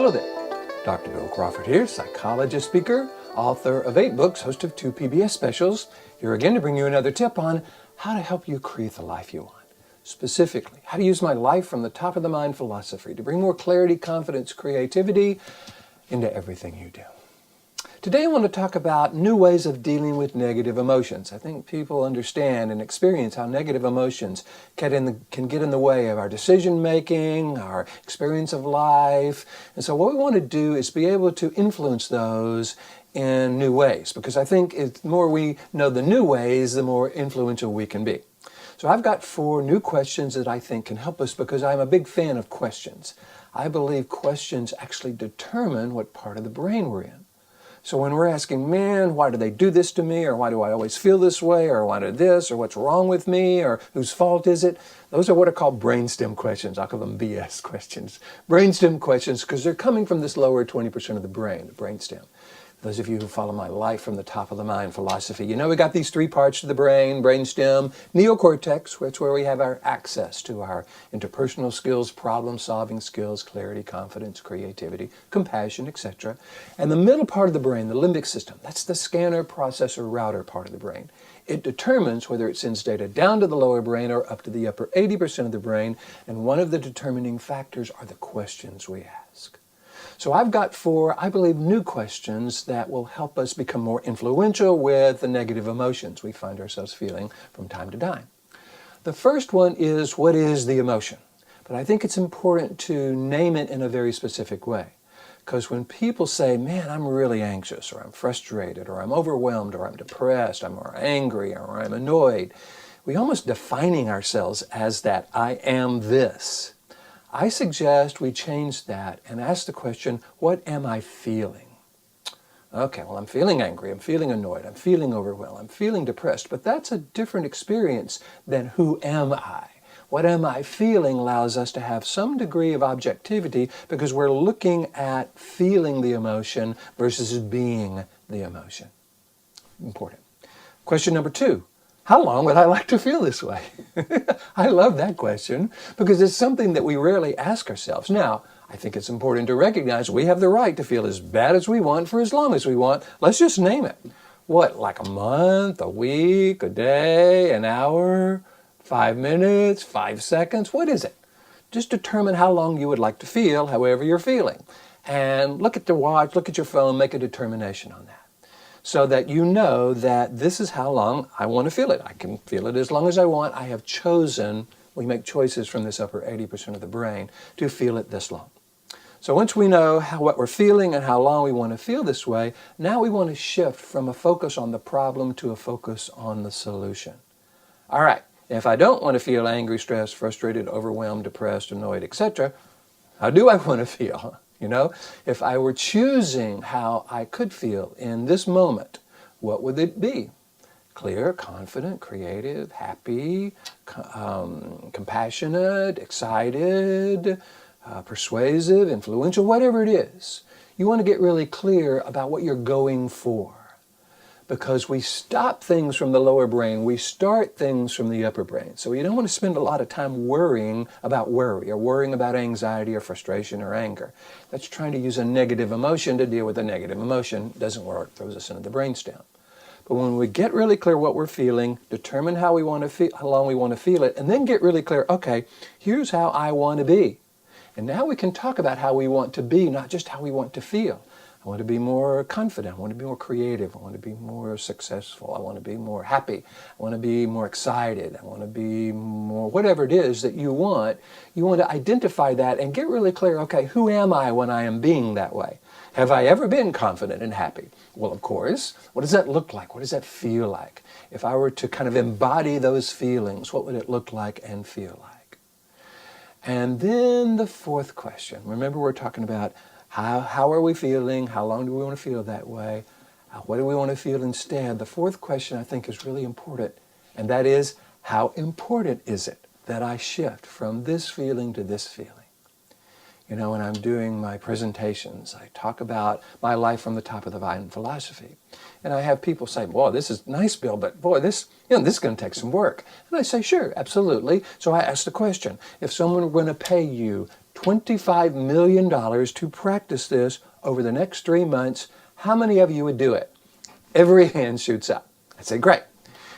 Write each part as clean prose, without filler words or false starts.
Hello there. Dr. Bill Crawford here, psychologist, speaker, author of 8 books, host of 2 PBS specials. Here again to bring you another tip on how to help you create the life you want. Specifically, how to use my life from the top of the mind philosophy to bring more clarity, confidence, creativity into everything you do. Today I want to talk about new ways of dealing with negative emotions. I think people understand and experience how negative emotions can get in the way of our decision making, our experience of life. And so what we want to do is be able to influence those in new ways, because I think the more we know the new ways, the more influential we can be. So I've got 4 new questions that I think can help us, because I'm a big fan of questions. I believe questions actually determine what part of the brain we're in. So when we're asking, man, why do they do this to me? Or why do I always feel this way? Or why did this? Or what's wrong with me? Or whose fault is it? Those are what are called brainstem questions. I'll call them BS questions. Brainstem questions, because they're coming from this lower 20% of the brain, the brainstem. Those of you who follow my life from the top of the mind philosophy, you know we got these 3 parts to the brain: brainstem, neocortex, which is where we have our access to our interpersonal skills, problem-solving skills, clarity, confidence, creativity, compassion, etc. And the middle part of the brain, the limbic system, that's the scanner, processor, router part of the brain. It determines whether it sends data down to the lower brain or up to the upper 80% of the brain, and one of the determining factors are the questions we ask. So I've got 4, I believe, new questions that will help us become more influential with the negative emotions we find ourselves feeling from time to time. The first one is, what is the emotion? But I think it's important to name it in a very specific way. Because when people say, man, I'm really anxious, or I'm frustrated, or I'm overwhelmed, or I'm depressed, I'm angry, or I'm annoyed, we almost defining ourselves as that I am this. I suggest we change that and ask the question, what am I feeling? Okay, well, I'm feeling angry, I'm feeling annoyed, I'm feeling overwhelmed, I'm feeling depressed, but that's a different experience than who am I? What am I feeling allows us to have some degree of objectivity, because we're looking at feeling the emotion versus being the emotion. Important. Question number 2. How long would I like to feel this way? I love that question, because it's something that we rarely ask ourselves. Now, I think it's important to recognize we have the right to feel as bad as we want for as long as we want. Let's just name it. What, like a month, a week, a day, an hour, 5 minutes, 5 seconds? What is it? Just determine how long you would like to feel, however you're feeling. And look at the watch, look at your phone, make a determination on that, so that you know that this is how long I want to feel it. I can feel it as long as I want. I have chosen, we make choices from this upper 80% of the brain to feel it this long. So once we know what we're feeling and how long we want to feel this way, now we want to shift from a focus on the problem to a focus on the solution. All right, if I don't want to feel angry, stressed, frustrated, overwhelmed, depressed, annoyed, etc., how do I want to feel? You know, if I were choosing how I could feel in this moment, what would it be? Clear, confident, creative, happy, compassionate, excited, persuasive, influential, whatever it is. You want to get really clear about what you're going for, because we stop things from the lower brain, we start things from the upper brain. So you don't want to spend a lot of time worrying about worry, or worrying about anxiety or frustration or anger. That's trying to use a negative emotion to deal with a negative emotion. It doesn't work, throws us into the brainstem. But when we get really clear what we're feeling, determine how we want to feel, how long we want to feel it, and then get really clear, okay, here's how I want to be. And now we can talk about how we want to be, not just how we want to feel. I want to be more confident, I want to be more creative, I want to be more successful, I want to be more happy, I want to be more excited, I want to be more, whatever it is that you want to identify that and get really clear, okay, who am I when I am being that way? Have I ever been confident and happy? Well, of course. What does that look like? What does that feel like? If I were to kind of embody those feelings, what would it look like and feel like? And then the 4th question, remember we're talking about how are we feeling? How long do we want to feel that way? What do we want to feel instead? The 4th question I think is really important, and that is, how important is it that I shift from this feeling to this feeling? You know, when I'm doing my presentations, I talk about my life from the top of the mind philosophy. And I have people say, boy, this is nice, Bill, but boy, this is going to take some work. And I say, sure, absolutely. So I ask the question, if someone were going to pay you $25 million to practice this over the next 3 months. How many of you would do it? Every hand shoots up. I say, great.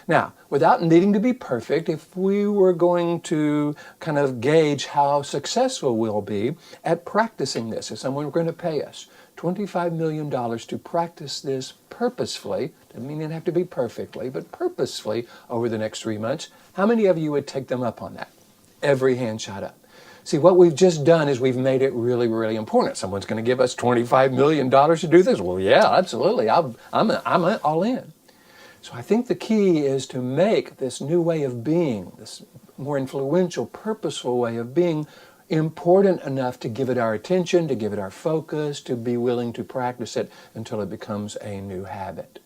Now, without needing to be perfect, if we were going to kind of gauge how successful we'll be at practicing this, if someone were going to pay us $25 million to practice this purposefully, doesn't mean it have to be perfectly, but purposefully over the next 3 months, how many of you would take them up on that? Every hand shot up. See, what we've just done is we've made it really, really important. Someone's going to give us $25 million to do this. Well, yeah, absolutely. I'm all in. So I think the key is to make this new way of being, this more influential, purposeful way of being, important enough to give it our attention, to give it our focus, to be willing to practice it until it becomes a new habit.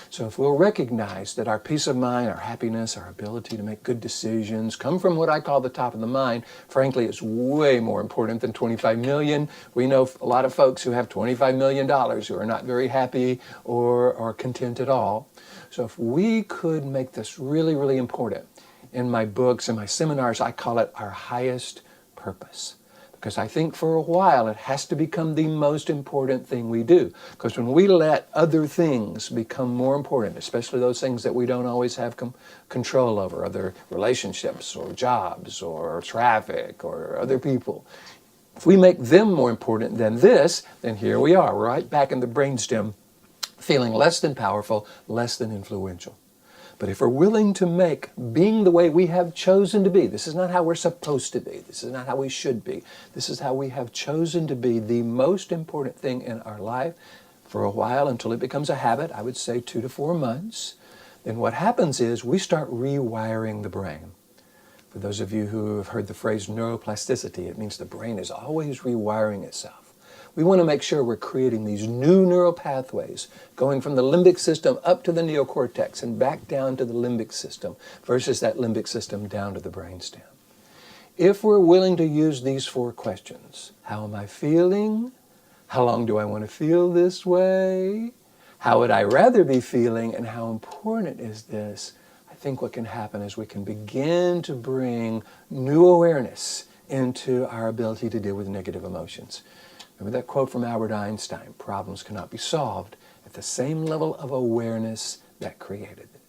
So if we'll recognize that our peace of mind, our happiness, our ability to make good decisions come from what I call the top of the mind, frankly, it's way more important than 25 million. We know a lot of folks who have $25 million who are not very happy or content at all. So if we could make this really, really important, in my books and my seminars, I call it our highest purpose. Because I think for a while it has to become the most important thing we do. Because when we let other things become more important, especially those things that we don't always have control over, other relationships or jobs or traffic or other people, if we make them more important than this, then here we are, right back in the brainstem, feeling less than powerful, less than influential. But if we're willing to make being the way we have chosen to be, this is not how we're supposed to be, this is not how we should be, this is how we have chosen to be the most important thing in our life for a while until it becomes a habit, I would say 2 to 4 months, then what happens is we start rewiring the brain. For those of you who have heard the phrase neuroplasticity, it means the brain is always rewiring itself. We want to make sure we're creating these new neural pathways going from the limbic system up to the neocortex and back down to the limbic system versus that limbic system down to the brainstem. If we're willing to use these 4 questions, how am I feeling? How long do I want to feel this way? How would I rather be feeling? And how important is this? I think what can happen is we can begin to bring new awareness into our ability to deal with negative emotions. Remember that quote from Albert Einstein, problems cannot be solved at the same level of awareness that created it.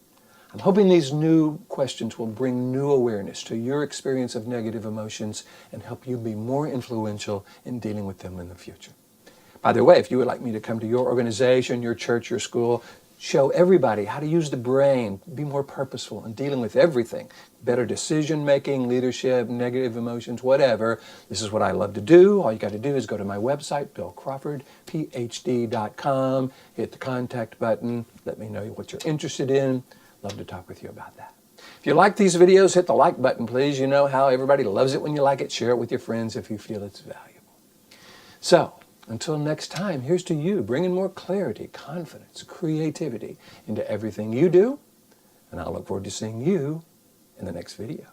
I'm hoping these new questions will bring new awareness to your experience of negative emotions and help you be more influential in dealing with them in the future. By the way, if you would like me to come to your organization, your church, your school, show everybody how to use the brain, be more purposeful in dealing with everything, better decision-making, leadership, negative emotions, whatever. This is what I love to do. All you got to do is go to my website, Ph.D.com, hit the contact button, let me know what you're interested in. Love to talk with you about that. If you like these videos, hit the like button, please. You know how everybody loves it when you like it. Share it with your friends if you feel it's valuable. So, until next time, here's to you, bringing more clarity, confidence, creativity into everything you do, and I'll look forward to seeing you in the next video.